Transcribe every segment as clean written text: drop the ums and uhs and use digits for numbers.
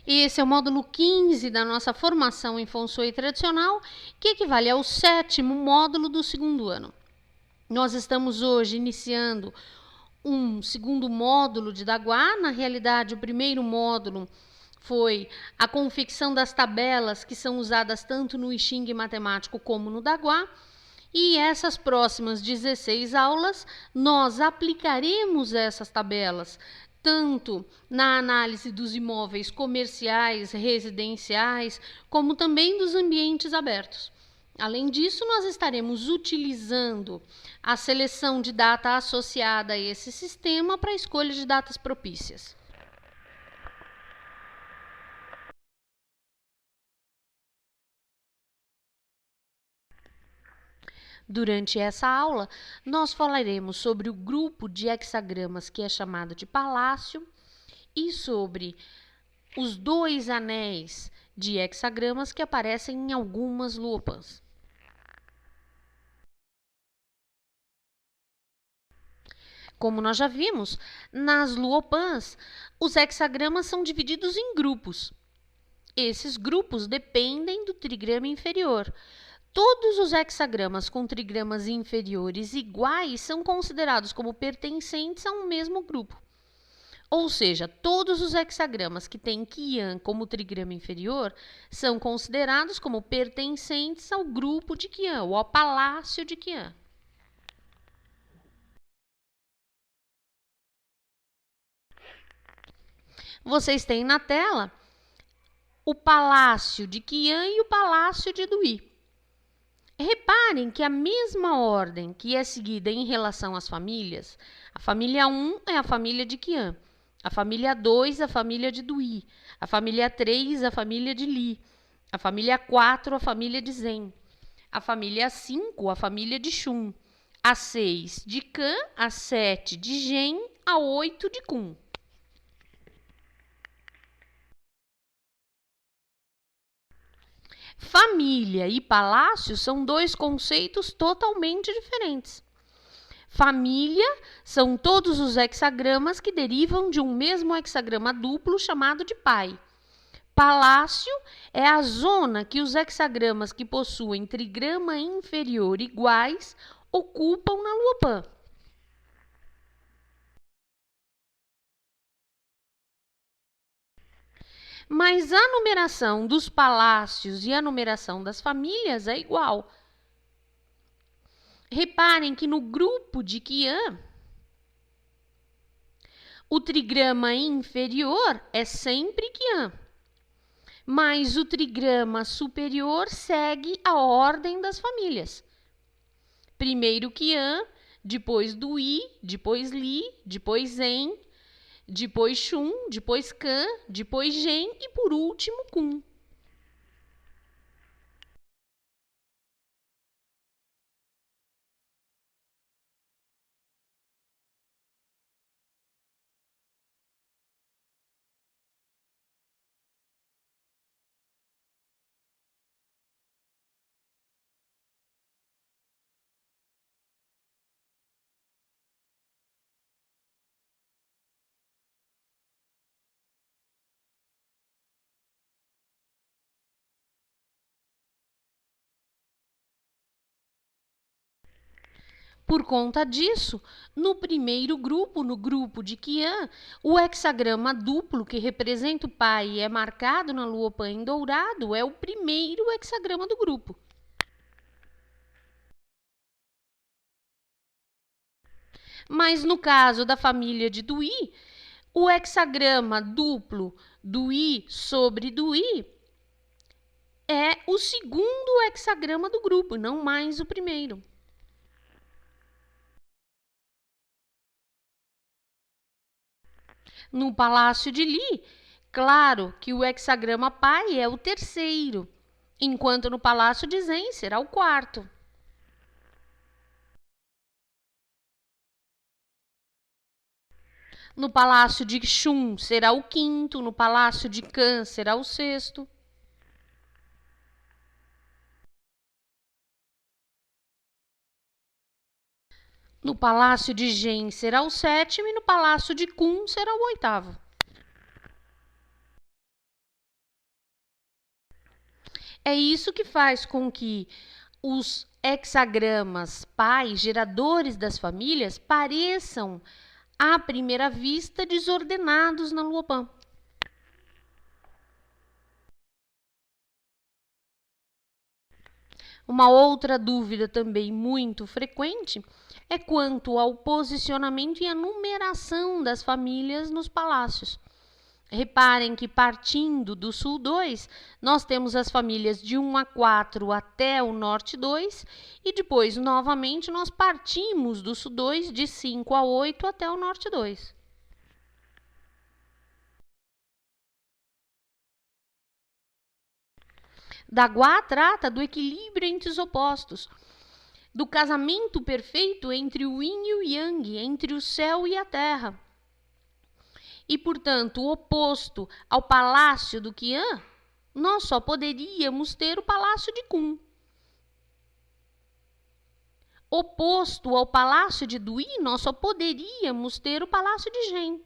Esse é o módulo 15 da nossa formação em Feng Shui tradicional, que equivale ao 7º módulo do 2º ano. Nós estamos hoje iniciando um 2º módulo de Daguá. Na realidade, o primeiro módulo foi a confecção das tabelas que são usadas tanto no I Ching matemático como no Daguá. E essas próximas 16 aulas, nós aplicaremos essas tabelas tanto na análise dos imóveis comerciais, residenciais, como também dos ambientes abertos. Além disso, nós estaremos utilizando a seleção de data associada a esse sistema para a escolha de datas propícias. Durante essa aula, nós falaremos sobre o grupo de hexagramas que é chamado de palácio e sobre os 2 anéis de hexagramas que aparecem em algumas luopans. Como nós já vimos, nas luopans, os hexagramas são divididos em grupos. Esses grupos dependem do trigrama inferior. Todos os hexagramas com trigramas inferiores iguais são considerados como pertencentes a um mesmo grupo. Ou seja, todos os hexagramas que têm Qian como trigrama inferior são considerados como pertencentes ao grupo de Qian, ou ao palácio de Qian. Vocês têm na tela o palácio de Qian e o palácio de Dui. Reparem que a mesma ordem que é seguida em relação às famílias, a família 1 é a família de Qian, a família 2 a família de Dui, a família 3 a família de Li, a família 4 a família de Zhen, a família 5 a família de Shun, a 6 de Kan, a 7 de Zhen, a 8 de Kun. Família e palácio são 2 conceitos totalmente diferentes. Família são todos os hexagramas que derivam de um mesmo hexagrama duplo chamado de pai. Palácio é a zona que os hexagramas que possuem trigrama inferior iguais ocupam na luopan. Mas a numeração dos palácios e a numeração das famílias é igual. Reparem que no grupo de Qian, o trigrama inferior é sempre Qian, mas o trigrama superior segue a ordem das famílias. Primeiro Qian, depois Dui, depois Li, depois Zhen, depois Shun, depois Kan, depois Zhen e por último Kun. Por conta disso, no primeiro grupo, no grupo de Qian, o hexagrama duplo que representa o pai e é marcado na luopan em dourado é o primeiro hexagrama do grupo. Mas no caso da família de Dui, o hexagrama duplo Dui sobre Dui é o segundo hexagrama do grupo, não mais o primeiro. No palácio de Li, claro que o hexagrama pai é o terceiro, enquanto no palácio de Zhen será o quarto. No palácio de Shun será o quinto, no palácio de Kan será o sexto. No palácio de Zhen será o sétimo e no palácio de Kun será o oitavo. É isso que faz com que os hexagramas pais, geradores das famílias, pareçam, à primeira vista, desordenados na Luopan. Uma outra dúvida também muito frequente é quanto ao posicionamento e a numeração das famílias nos palácios. Reparem que, partindo do sul 2, nós temos as famílias de 1 a 4 até o norte 2, e depois, novamente, nós partimos do sul 2 de 5 a 8 até o norte 2. Daguá trata do equilíbrio entre os opostos, do casamento perfeito entre o yin e o yang, entre o céu e a terra. E, portanto, o oposto ao palácio do Qian, nós só poderíamos ter o palácio de Kun. Oposto ao palácio de Dui, nós só poderíamos ter o palácio de Zhen.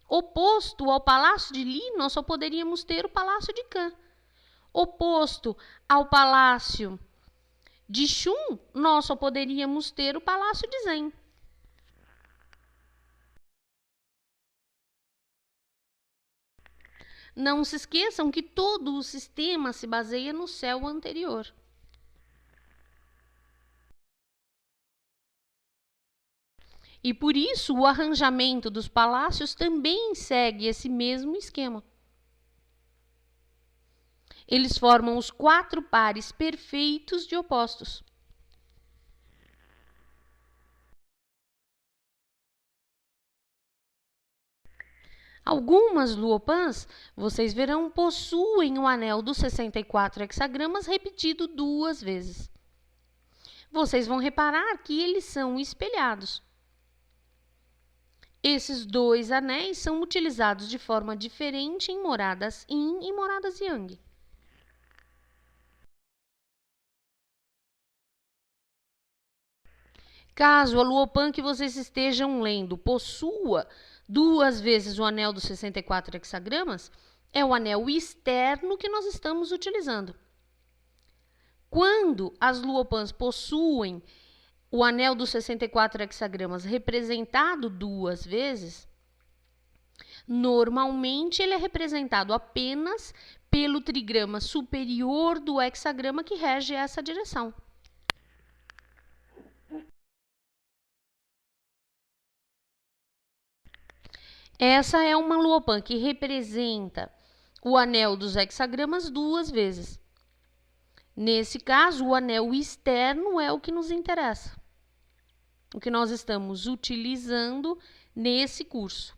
Oposto ao palácio de Li, nós só poderíamos ter o palácio de Kan. Oposto ao palácio de Shun, nós só poderíamos ter o palácio de Zhen. Não se esqueçam que todo o sistema se baseia no céu anterior. E por isso o arranjamento dos palácios também segue esse mesmo esquema. Eles formam os 4 pares perfeitos de opostos. Algumas luopans, vocês verão, possuem o anel dos 64 hexagramas repetido 2 vezes. Vocês vão reparar que eles são espelhados. Esses 2 anéis são utilizados de forma diferente em moradas Yin e moradas Yang. Caso a luopan que vocês estejam lendo possua 2 vezes o anel dos 64 hexagramas, é o anel externo que nós estamos utilizando. Quando as luopans possuem o anel dos 64 hexagramas representado 2 vezes, normalmente ele é representado apenas pelo trigrama superior do hexagrama que rege essa direção. Essa é uma luopan que representa o anel dos hexagramas 2 vezes. Nesse caso, o anel externo é o que nos interessa, o que nós estamos utilizando nesse curso.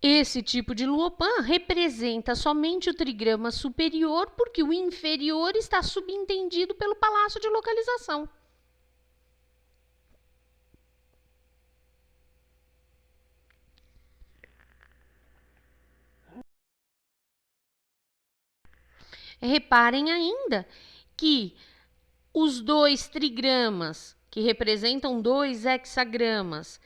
Esse tipo de luopan representa somente o trigrama superior, porque o inferior está subentendido pelo palácio de localização. Reparem ainda que os 2 trigramas, que representam 2 hexagramas,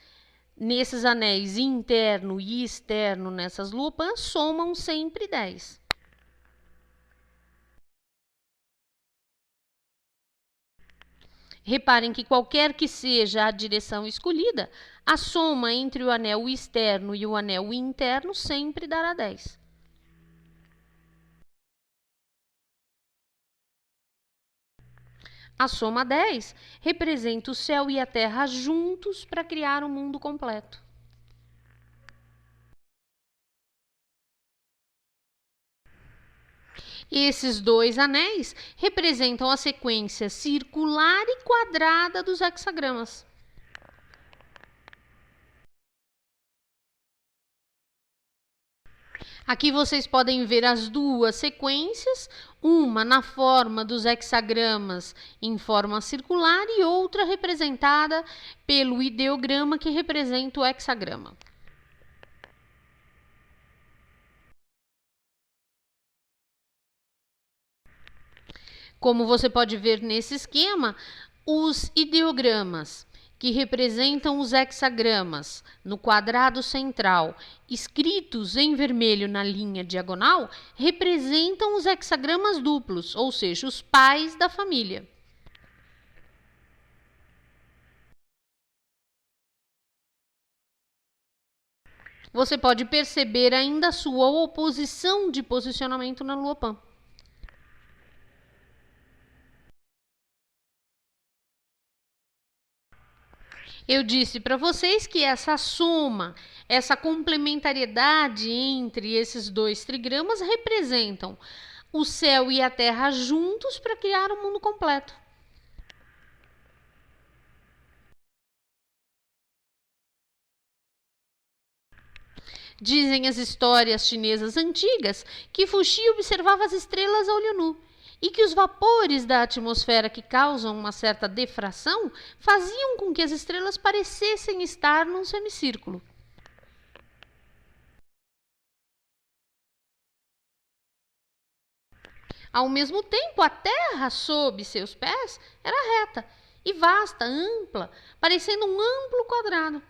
nesses anéis interno e externo nessas luopans, somam sempre 10. Reparem que qualquer que seja a direção escolhida, a soma entre o anel externo e o anel interno sempre dará 10. A soma 10 representa o céu e a terra juntos para criar um mundo completo. Esses 2 anéis representam a sequência circular e quadrada dos hexagramas. Aqui vocês podem ver as 2 sequências, uma na forma dos hexagramas em forma circular e outra representada pelo ideograma que representa o hexagrama. Como você pode ver nesse esquema, os ideogramas que representam os hexagramas no quadrado central, escritos em vermelho na linha diagonal, representam os hexagramas duplos, ou seja, os pais da família. Você pode perceber ainda a sua oposição de posicionamento na Lua Pan. Eu disse para vocês que essa soma, essa complementariedade entre esses dois trigramas representam o céu e a terra juntos para criar um mundo completo. Dizem as histórias chinesas antigas que Fuxi observava as estrelas a olho nu e que os vapores da atmosfera que causam uma certa defração faziam com que as estrelas parecessem estar num semicírculo. Ao mesmo tempo, a terra sob seus pés era reta e vasta, ampla, parecendo um amplo quadrado.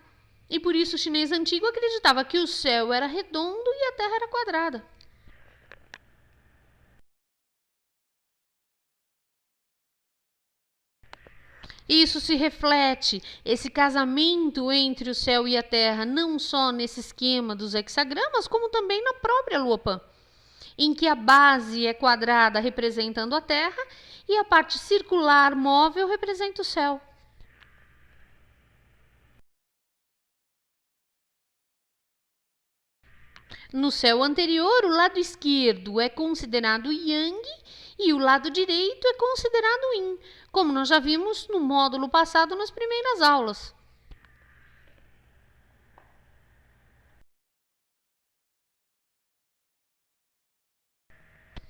E por isso o chinês antigo acreditava que o céu era redondo e a terra era quadrada. Isso se reflete, esse casamento entre o céu e a terra, não só nesse esquema dos hexagramas, como também na própria Lua Pan, em que a base é quadrada representando a terra e a parte circular móvel representa o céu. No céu anterior, o lado esquerdo é considerado Yang e o lado direito é considerado Yin, como nós já vimos no módulo passado nas primeiras aulas.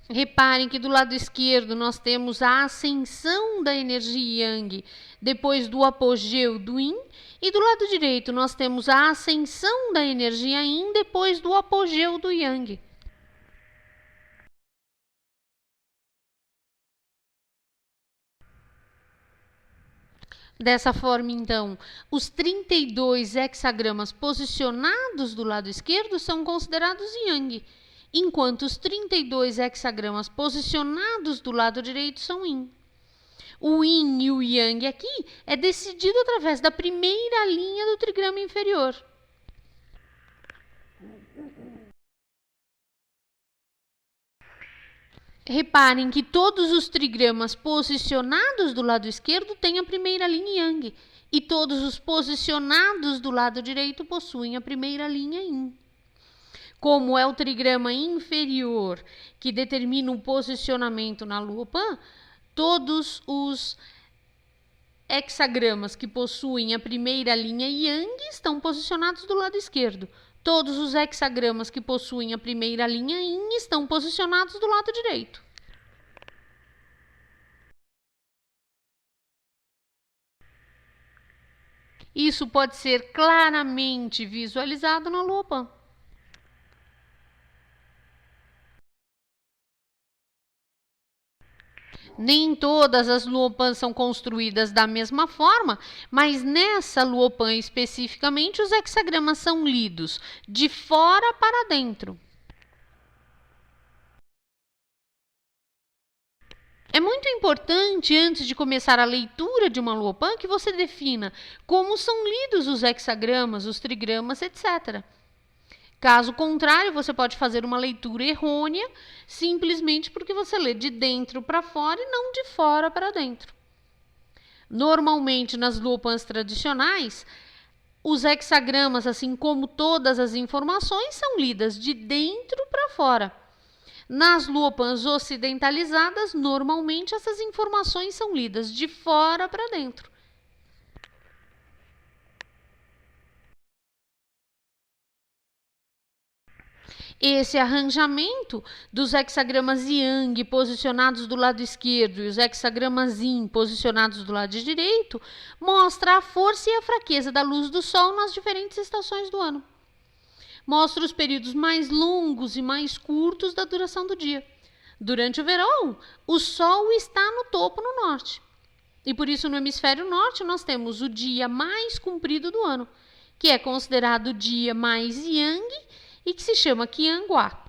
Reparem que do lado esquerdo nós temos a ascensão da energia Yang depois do apogeu do Yin, e do lado direito nós temos a ascensão da energia Yin depois do apogeu do Yang. Dessa forma, então, os 32 hexagramas posicionados do lado esquerdo são considerados Yang, enquanto os 32 hexagramas posicionados do lado direito são Yin. O Yin e o Yang aqui é decidido através da primeira linha do trigrama inferior. Reparem que todos os trigramas posicionados do lado esquerdo têm a primeira linha Yang, e todos os posicionados do lado direito possuem a primeira linha Yin. Como é o trigrama inferior que determina o posicionamento na Lua Pan, todos os hexagramas que possuem a primeira linha Yang estão posicionados do lado esquerdo. Todos os hexagramas que possuem a primeira linha Yin estão posicionados do lado direito. Isso pode ser claramente visualizado na Lua Pan. Nem todas as Luopans são construídas da mesma forma, mas nessa Luopan especificamente os hexagramas são lidos de fora para dentro. É muito importante, antes de começar a leitura de uma Luopan, que você defina como são lidos os hexagramas, os trigramas, etc. Caso contrário, você pode fazer uma leitura errônea, simplesmente porque você lê de dentro para fora e não de fora para dentro. Normalmente, nas Luopans tradicionais, os hexagramas, assim como todas as informações, são lidas de dentro para fora. Nas Luopans ocidentalizadas, normalmente essas informações são lidas de fora para dentro. Esse arranjamento dos hexagramas Yang posicionados do lado esquerdo e os hexagramas Yin posicionados do lado direito mostra a força e a fraqueza da luz do Sol nas diferentes estações do ano. Mostra os períodos mais longos e mais curtos da duração do dia. Durante o verão, o Sol está no topo no norte. E por isso, no hemisfério norte, nós temos o dia mais comprido do ano, que é considerado o dia mais yang e que se chama Qianguá.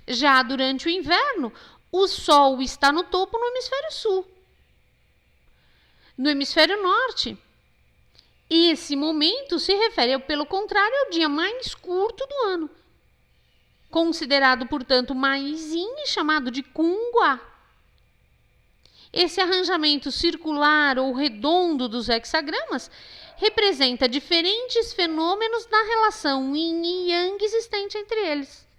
Já durante o inverno, o Sol está no topo no hemisfério sul. No hemisfério norte, esse momento se refere, pelo contrário, ao dia mais curto do ano, considerado, portanto, mais yin e chamado de Cunguá. Esse arranjamento circular ou redondo dos hexagramas representa diferentes fenômenos na relação yin e yang existente entre eles.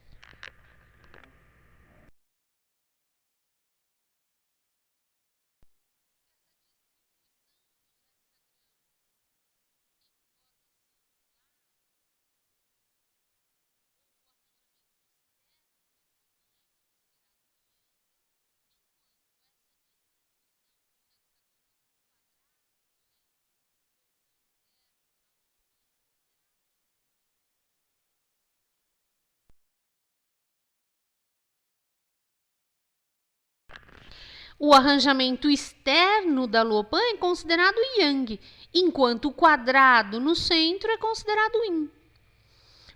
O arranjamento externo da Luopan é considerado Yang, enquanto o quadrado no centro é considerado Yin.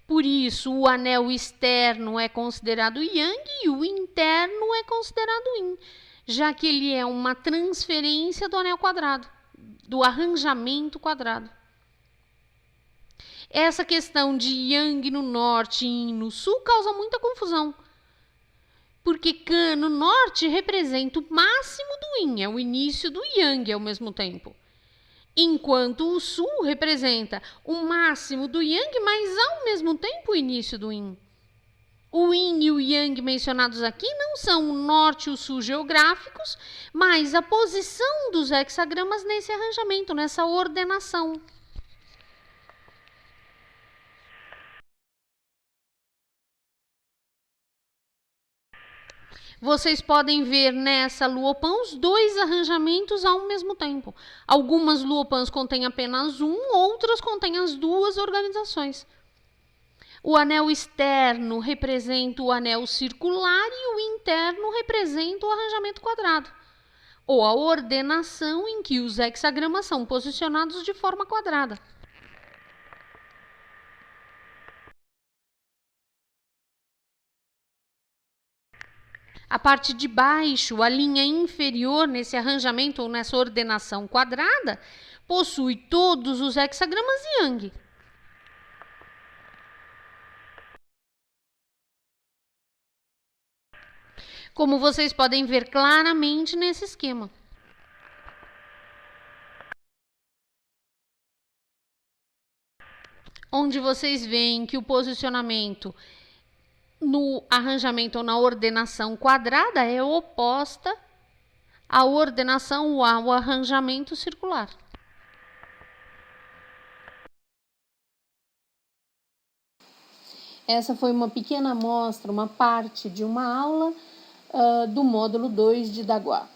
Por isso, o anel externo é considerado Yang e o interno é considerado Yin, já que ele é uma transferência do anel quadrado, do arranjamento quadrado. Essa questão de Yang no norte e Yin no sul causa muita confusão, porque Kan no norte representa o máximo do Yin, é o início do Yang ao mesmo tempo. Enquanto o sul representa o máximo do Yang, mas ao mesmo tempo o início do Yin. O Yin e o Yang mencionados aqui não são o norte e o sul geográficos, mas a posição dos hexagramas nesse arranjamento, nessa ordenação. Vocês podem ver nessa Luopan os dois arranjamentos ao mesmo tempo. Algumas Luopans contêm apenas um, outras contêm as duas organizações. O anel externo representa o anel circular e o interno representa o arranjamento quadrado, ou a ordenação em que os hexagramas são posicionados de forma quadrada. A parte de baixo, a linha inferior nesse arranjamento ou nessa ordenação quadrada, possui todos os hexagramas Yang. Como vocês podem ver claramente nesse esquema. Onde vocês veem que o posicionamento no arranjamento ou na ordenação quadrada é oposta à ordenação ou ao arranjamento circular. Essa foi uma pequena amostra, uma parte de uma aula do módulo 2 de Daguá.